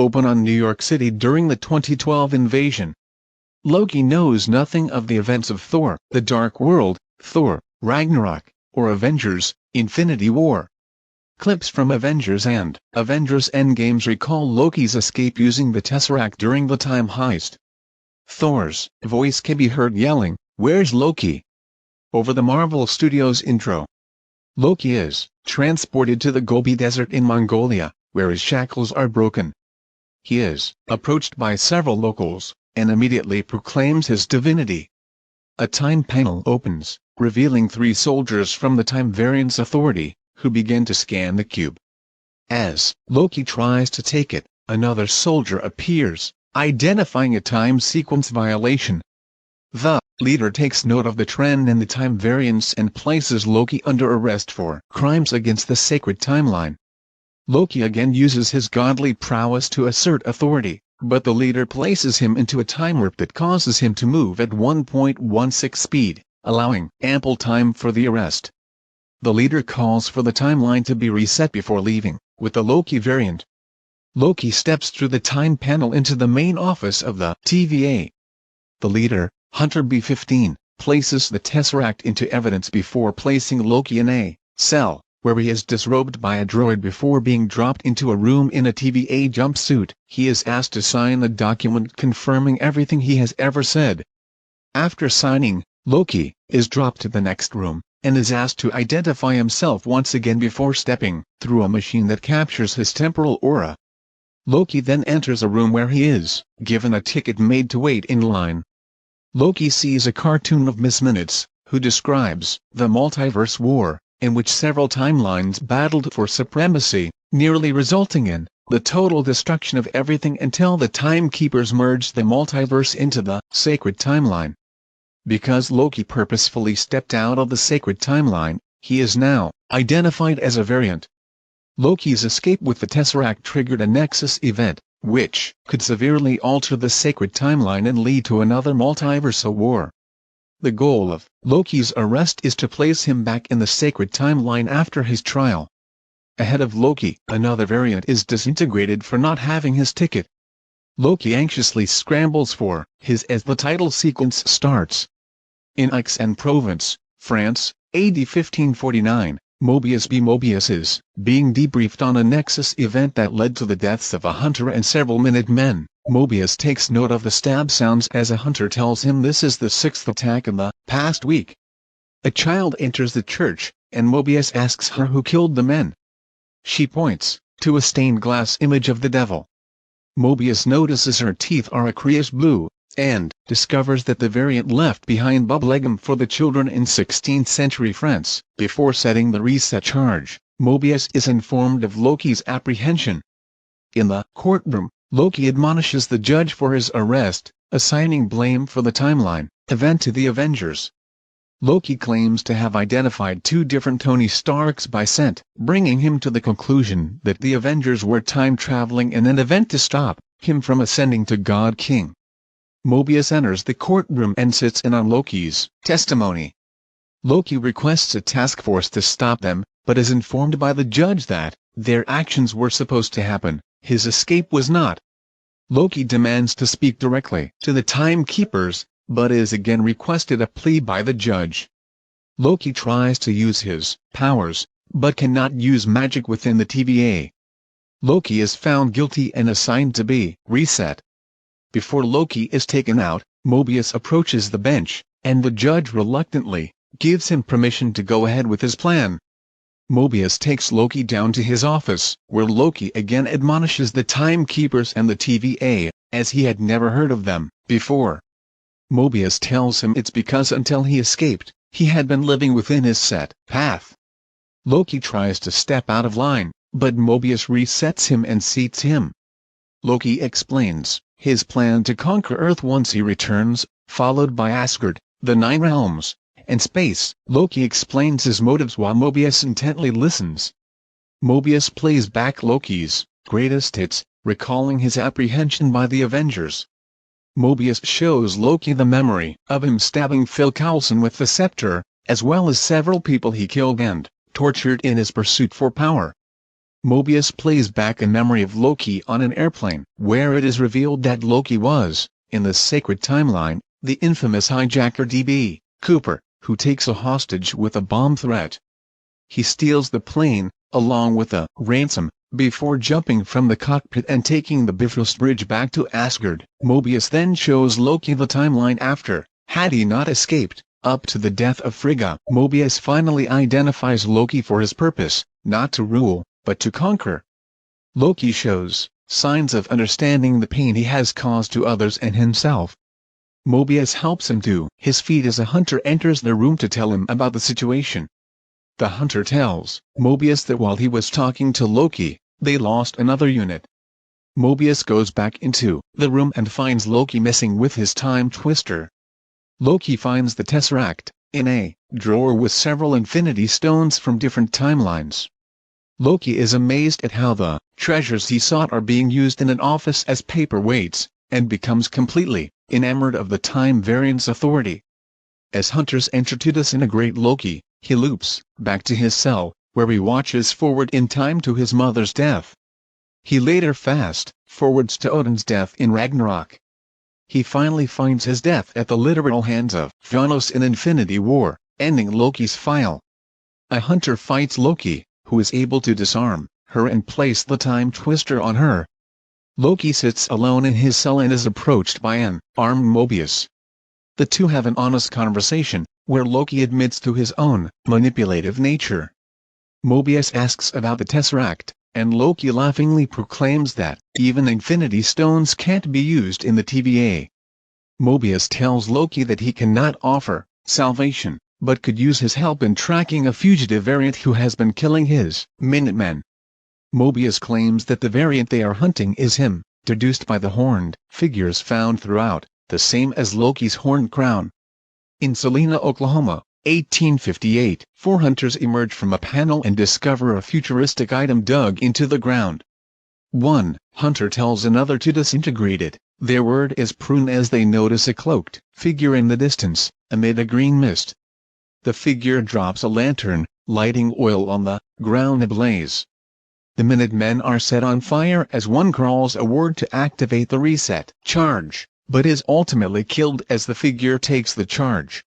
open on New York City during the 2012 invasion. Loki knows nothing of the events of Thor: The Dark World, Thor: Ragnarok, or Avengers: Infinity War. Clips from Avengers and Avengers Endgames recall Loki's escape using the Tesseract during the time heist. Thor's voice can be heard yelling, "Where's Loki?" over the Marvel Studios intro. Loki is transported to the Gobi Desert in Mongolia, where his shackles are broken. He is approached by several locals, and immediately proclaims his divinity. A time panel opens, revealing 3 soldiers from the Time Variance Authority, who begin to scan the cube. As Loki tries to take it, another soldier appears, identifying a time sequence violation. The leader takes note of the trend in the time variance and places Loki under arrest for crimes against the sacred timeline. Loki again uses his godly prowess to assert authority, but the leader places him into a time warp that causes him to move at 1.16 speed, allowing ample time for the arrest. The leader calls for the timeline to be reset before leaving, with the Loki variant. Loki steps through the time panel into the main office of the TVA. The leader, Hunter B-15, places the Tesseract into evidence before placing Loki in a cell, where he is disrobed by a droid before being dropped into a room in a TVA jumpsuit. He is asked to sign the document confirming everything he has ever said. After signing, Loki is dropped to the next room, and is asked to identify himself once again before stepping through a machine that captures his temporal aura. Loki then enters a room where he is given a ticket made to wait in line. Loki sees a cartoon of Miss Minutes, who describes the multiverse war, in which several timelines battled for supremacy, nearly resulting in the total destruction of everything until the Timekeepers merged the multiverse into the sacred timeline. Because Loki purposefully stepped out of the sacred timeline, he is now identified as a variant. Loki's escape with the Tesseract triggered a Nexus event, which could severely alter the sacred timeline and lead to another multiversal war. The goal of Loki's arrest is to place him back in the sacred timeline after his trial. Ahead of Loki, another variant is disintegrated for not having his ticket. Loki anxiously scrambles for his as the title sequence starts. In Aix-en-Provence, France, AD 1549, Mobius B. Mobius is being debriefed on a Nexus event that led to the deaths of a hunter and several Minutemen. Mobius takes note of the stab sounds as a hunter tells him this is the 6th attack in the past week. A child enters the church, and Mobius asks her who killed the men. She points to a stained glass image of the devil. Mobius notices her teeth are aqueous blue, and discovers that the variant left behind bubblegum for the children in 16th century France. Before setting the reset charge, Mobius is informed of Loki's apprehension. In the courtroom, Loki admonishes the judge for his arrest, assigning blame for the timeline event to the Avengers. Loki claims to have identified 2 different Tony Starks by scent, bringing him to the conclusion that the Avengers were time-traveling in an event to stop him from ascending to God King. Mobius enters the courtroom and sits in on Loki's testimony. Loki requests a task force to stop them, but is informed by the judge that their actions were supposed to happen, his escape was not. Loki demands to speak directly to the Timekeepers, but is again requested a plea by the judge. Loki tries to use his powers, but cannot use magic within the TVA. Loki is found guilty and assigned to be reset. Before Loki is taken out, Mobius approaches the bench, and the judge reluctantly gives him permission to go ahead with his plan. Mobius takes Loki down to his office, where Loki again admonishes the Timekeepers and the TVA, as he had never heard of them before. Mobius tells him it's because until he escaped, he had been living within his set path. Loki tries to step out of line, but Mobius resets him and seats him. Loki explains his plan to conquer Earth once he returns, followed by Asgard, the 9 realms, and space. Loki explains his motives while Mobius intently listens. Mobius plays back Loki's greatest hits, recalling his apprehension by the Avengers. Mobius shows Loki the memory of him stabbing Phil Coulson with the scepter, as well as several people he killed and tortured in his pursuit for power. Mobius plays back a memory of Loki on an airplane, where it is revealed that Loki was, in the sacred timeline, the infamous hijacker D.B. Cooper, who takes a hostage with a bomb threat. He steals the plane, along with a ransom, before jumping from the cockpit and taking the Bifrost Bridge back to Asgard. Mobius then shows Loki the timeline after, had he not escaped, up to the death of Frigga. Mobius finally identifies Loki for his purpose, not to rule, but to conquer. Loki shows signs of understanding the pain he has caused to others and himself. Mobius helps him to his feet as a hunter enters the room to tell him about the situation. The hunter tells Mobius that while he was talking to Loki, they lost another unit. Mobius goes back into the room and finds Loki messing with his time twister. Loki finds the Tesseract in a drawer with several Infinity Stones from different timelines. Loki is amazed at how the treasures he sought are being used in an office as paperweights, and becomes completely enamored of the time variance authority. As hunters enter to disintegrate Loki, he loops back to his cell, where he watches forward in time to his mother's death. He later fast-forwards to Odin's death in Ragnarok. He finally finds his death at the literal hands of Thanos in Infinity War, ending Loki's file. A hunter fights Loki, who is able to disarm her and place the time twister on her. Loki sits alone in his cell and is approached by an armed Mobius. The two have an honest conversation, where Loki admits to his own manipulative nature. Mobius asks about the Tesseract, and Loki laughingly proclaims that even Infinity Stones can't be used in the TVA. Mobius tells Loki that he cannot offer salvation, but could use his help in tracking a fugitive variant who has been killing his Minutemen. Mobius claims that the variant they are hunting is him, deduced by the horned figures found throughout, the same as Loki's horned crown. In Salina, Oklahoma, 1858, 4 hunters emerge from a panel and discover a futuristic item dug into the ground. One hunter tells another to disintegrate it. Their word is prune as they notice a cloaked figure in the distance, amid a green mist. The figure drops a lantern, lighting oil on the ground ablaze. The Minutemen are set on fire as one crawls a word to activate the reset charge, but is ultimately killed as the figure takes the charge.